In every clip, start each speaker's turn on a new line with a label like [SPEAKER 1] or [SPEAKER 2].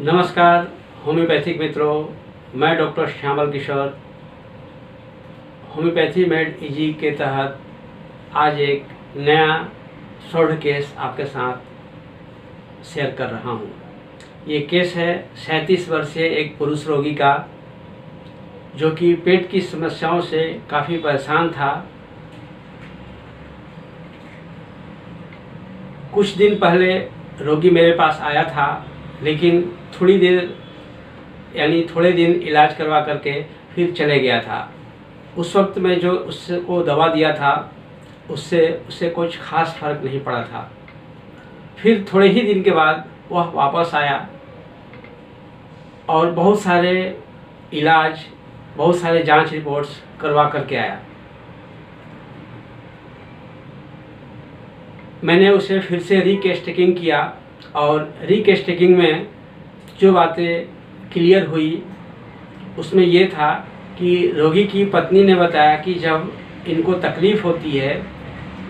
[SPEAKER 1] नमस्कार होम्योपैथिक मित्रों, मैं doctor Shyamal Kishore homeopathy made easy के तहत आज एक नया शोध केस आपके साथ शेयर कर रहा हूँ। ये केस है 37 वर्षीय एक पुरुष रोगी का, जो कि पेट की समस्याओं से काफ़ी परेशान था। कुछ दिन पहले रोगी मेरे पास आया था, लेकिन थोड़ी देर यानी थोड़े दिन इलाज करवा करके फिर चले गया था। उस वक्त मैं जो उसको दवा दिया था उससे कुछ खास फर्क नहीं पड़ा था। फिर थोड़े ही दिन के बाद वह वापस आया और बहुत सारे इलाज, बहुत सारे जांच रिपोर्ट्स करवा करके आया। मैंने उसे फिर से रीकेस्टेकिंग किया और रीकेस्टेकिंग में जो बातें क्लियर हुई उसमें ये था कि रोगी की पत्नी ने बताया कि जब इनको तकलीफ़ होती है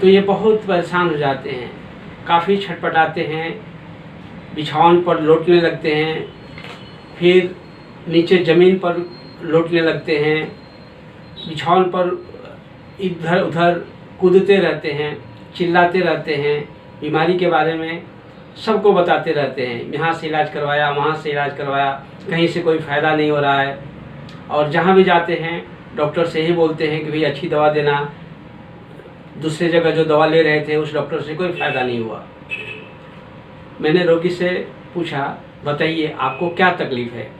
[SPEAKER 1] तो ये बहुत परेशान हो जाते हैं, काफ़ी छटपटाते हैं, बिछावन पर लोटने लगते हैं, फिर नीचे ज़मीन पर लोटने लगते हैं, बिछावन पर इधर उधर कूदते रहते हैं, चिल्लाते रहते हैं, बीमारी के बारे में सबको बताते रहते हैं। यहाँ से इलाज करवाया, वहाँ से इलाज करवाया, कहीं से कोई फ़ायदा नहीं हो रहा है। और जहाँ भी जाते हैं डॉक्टर से ही बोलते हैं कि भाई अच्छी दवा देना। दूसरे जगह जो दवा ले रहे थे उस डॉक्टर से कोई फ़ायदा नहीं हुआ। मैंने रोगी से पूछा, बताइए आपको क्या तकलीफ़ है?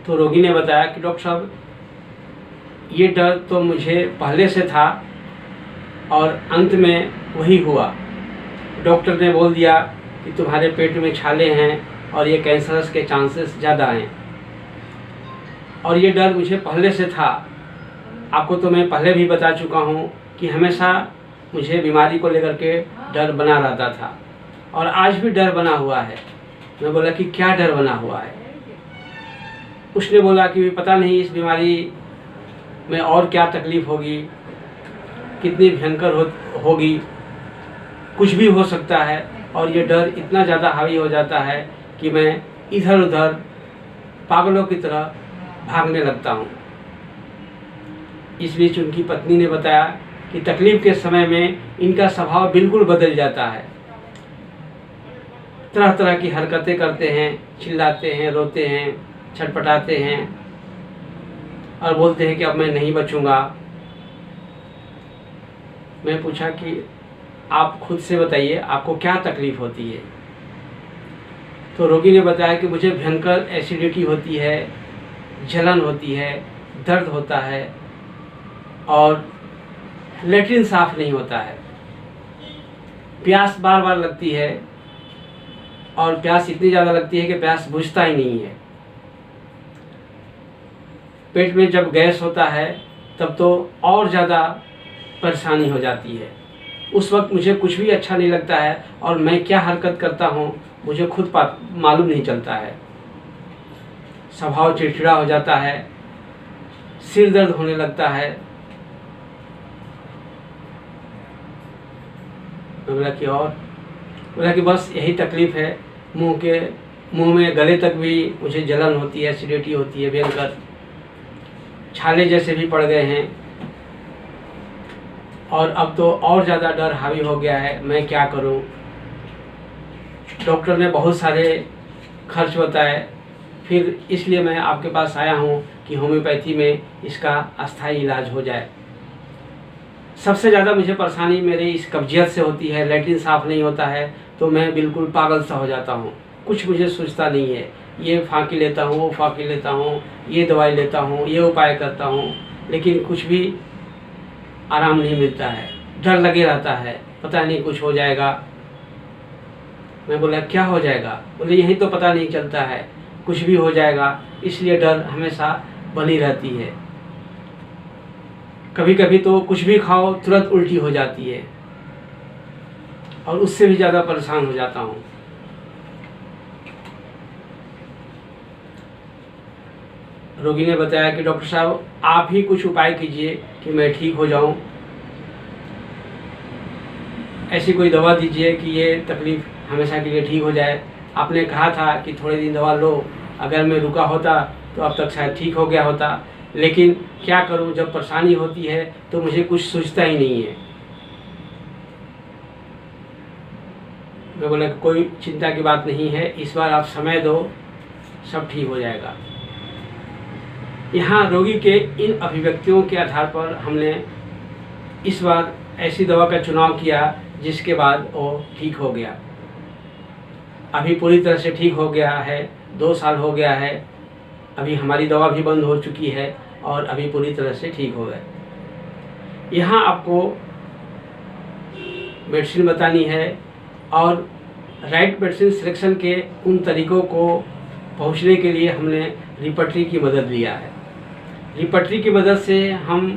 [SPEAKER 1] तो रोगी ने बताया कि डॉक्टर साहब, ये डर तो मुझे पहले से था और अंत में वही हुआ। डॉक्टर ने बोल दिया कि तुम्हारे पेट में छाले हैं और ये कैंसरस के चांसेस ज़्यादा हैं, और ये डर मुझे पहले से था। आपको तो मैं पहले भी बता चुका हूँ कि हमेशा मुझे बीमारी को लेकर के डर बना रहता था और आज भी डर बना हुआ है। मैं बोला कि क्या डर बना हुआ है? उसने बोला कि पता नहीं इस बीमारी में और क्या तकलीफ़ होगी, कितनी भयंकर होगी, कुछ भी हो सकता है। और ये डर इतना ज़्यादा हावी हो जाता है कि मैं इधर उधर पागलों की तरह भागने लगता हूँ। इस बीच उनकी पत्नी ने बताया कि तकलीफ़ के समय में इनका स्वभाव बिल्कुल बदल जाता है, तरह तरह की हरकतें करते हैं, चिल्लाते हैं, रोते हैं, छटपटाते हैं और बोलते हैं कि अब मैं नहीं बचूँगा। मैं पूछा कि आप खुद से बताइए आपको क्या तकलीफ़ होती है? तो रोगी ने बताया कि मुझे भयंकर एसिडिटी होती है, जलन होती है, दर्द होता है और लेट्रिन साफ नहीं होता है, प्यास बार बार लगती है और प्यास इतनी ज़्यादा लगती है कि प्यास बुझता ही नहीं है। पेट में जब गैस होता है तब तो और ज़्यादा परेशानी हो जाती है। उस वक्त मुझे कुछ भी अच्छा नहीं लगता है और मैं क्या हरकत करता हूँ मुझे खुद मालूम नहीं चलता है। स्वभाव चिड़चिड़ा हो जाता है, सिर दर्द होने लगता है। मैं बोला कि और? बोला कि बस यही तकलीफ़ है, मुंह में गले तक भी मुझे जलन होती है, एसिडिटी होती है, भयंकर छाले जैसे भी पड़ गए हैं और अब तो और ज़्यादा डर हावी हो गया है, मैं क्या करूं? डॉक्टर ने बहुत सारे खर्च बताए, फिर इसलिए मैं आपके पास आया हूं कि होम्योपैथी में इसका अस्थायी इलाज हो जाए। सबसे ज़्यादा मुझे परेशानी मेरी इस कब्जियत से होती है, लैट्रिन साफ़ नहीं होता है तो मैं बिल्कुल पागल सा हो जाता हूँ, कुछ मुझे सूझता नहीं है। ये फाँकी लेता हूँ, वो फाँकी लेता हूँ, ये दवाई लेता हूँ, ये उपाय करता हूँ, लेकिन कुछ भी आराम नहीं मिलता है। डर लगे रहता है, पता नहीं कुछ हो जाएगा। मैं बोला क्या हो जाएगा? बोले यही तो पता नहीं चलता है, कुछ भी हो जाएगा, इसलिए डर हमेशा बनी रहती है। कभी कभी तो कुछ भी खाओ तुरंत उल्टी हो जाती है और उससे भी ज़्यादा परेशान हो जाता हूँ। रोगी ने बताया कि डॉक्टर साहब आप ही कुछ उपाय कीजिए कि मैं ठीक हो जाऊं, ऐसी कोई दवा दीजिए कि ये तकलीफ़ हमेशा के लिए ठीक हो जाए। आपने कहा था कि थोड़े दिन दवा लो, अगर मैं रुका होता तो अब तक शायद ठीक हो गया होता, लेकिन क्या करूं, जब परेशानी होती है तो मुझे कुछ सूझता ही नहीं है। मैं बोला कि कोई चिंता की बात नहीं है, इस बार आप समय दो, सब ठीक हो जाएगा। यहाँ रोगी के इन अभिव्यक्तियों के आधार पर हमने इस बार ऐसी दवा का चुनाव किया जिसके बाद वो ठीक हो गया। अभी पूरी तरह से ठीक हो गया है, 2 साल हो गया है, अभी हमारी दवा भी बंद हो चुकी है और अभी पूरी तरह से ठीक हो गए। यहाँ आपको मेडिसिन बतानी है और राइट मेडिसिन सिलेक्शन के उन तरीक़ों को पहुँचने के लिए हमने रिपर्टरी की मदद लिया है। रिपर्टरी की मदद से हम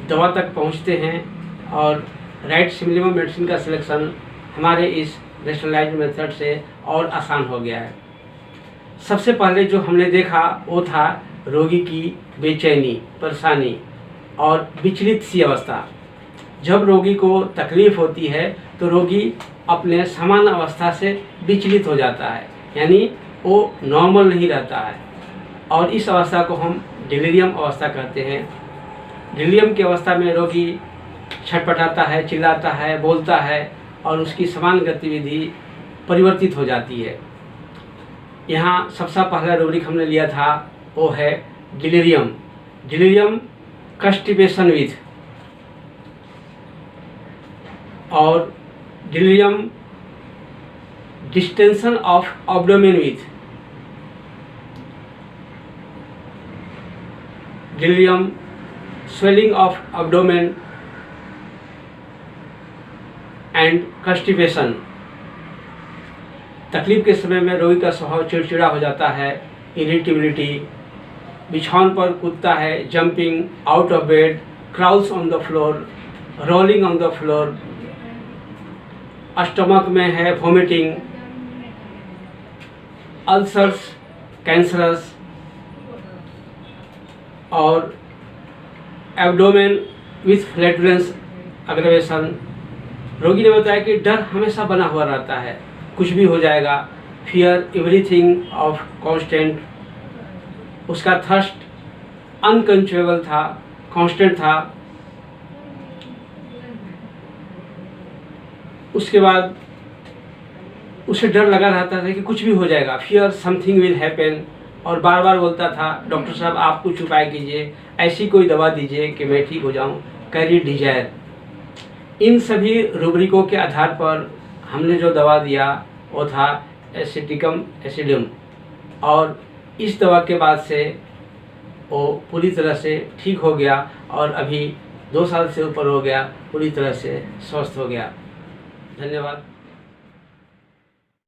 [SPEAKER 1] दवा तक पहुँचते हैं और राइट सिमिलर मेडिसिन का सिलेक्शन हमारे इस रेशनलाइज्ड मेथड से और आसान हो गया है। सबसे पहले जो हमने देखा वो था रोगी की बेचैनी, परेशानी और विचलित सी अवस्था। जब रोगी को तकलीफ़ होती है तो रोगी अपने सामान्य अवस्था से विचलित हो जाता है, यानी वो नॉर्मल नहीं रहता है, और इस अवस्था को हम डिलीरियम अवस्था कहते हैं। डिलीरियम की अवस्था में रोगी छटपटाता है, चिल्लाता है, बोलता है और उसकी सामान्य गतिविधि परिवर्तित हो जाती है। यहाँ सबसे पहला रूब्रिक हमने लिया था वो है डिलीरियम। डिलीरियम कंस्टिपेशन विथ, और delirium distension of abdomen with, delirium swelling of abdomen and constipation. तकलीफ के समय में रोगी का स्वभाव चिड़चिड़ा हो जाता है, इरिटेबिलिटी, बिछावन पर कूदता है, jumping out of bed, crawls on the floor, rolling on the floor, stomach में है वोमिटिंग, अल्सर्स, कैंसरस और एब्डोमेन विथ फ्लैटुलेंस अग्रवेशन। रोगी ने बताया कि डर हमेशा बना हुआ रहता है, कुछ भी हो जाएगा, फियर एवरीथिंग ऑफ कांस्टेंट। उसका थर्स्ट अनकंट्रोलेबल था, कांस्टेंट था। उसके बाद उसे डर लगा रहता था कि कुछ भी हो जाएगा, फियर समथिंग विल हैपन, और बार बार बोलता था डॉक्टर साहब आप कुछ उपाय कीजिए, ऐसी कोई दवा दीजिए कि मैं ठीक हो जाऊं, कैरी डिजायर। इन सभी रूब्रिकों के आधार पर हमने जो दवा दिया वो था एसिटिकम एसिडियम, और इस दवा के बाद से वो पूरी तरह से ठीक हो गया और अभी 2 साल से ऊपर हो गया, पूरी तरह से स्वस्थ हो गया। धन्यवाद।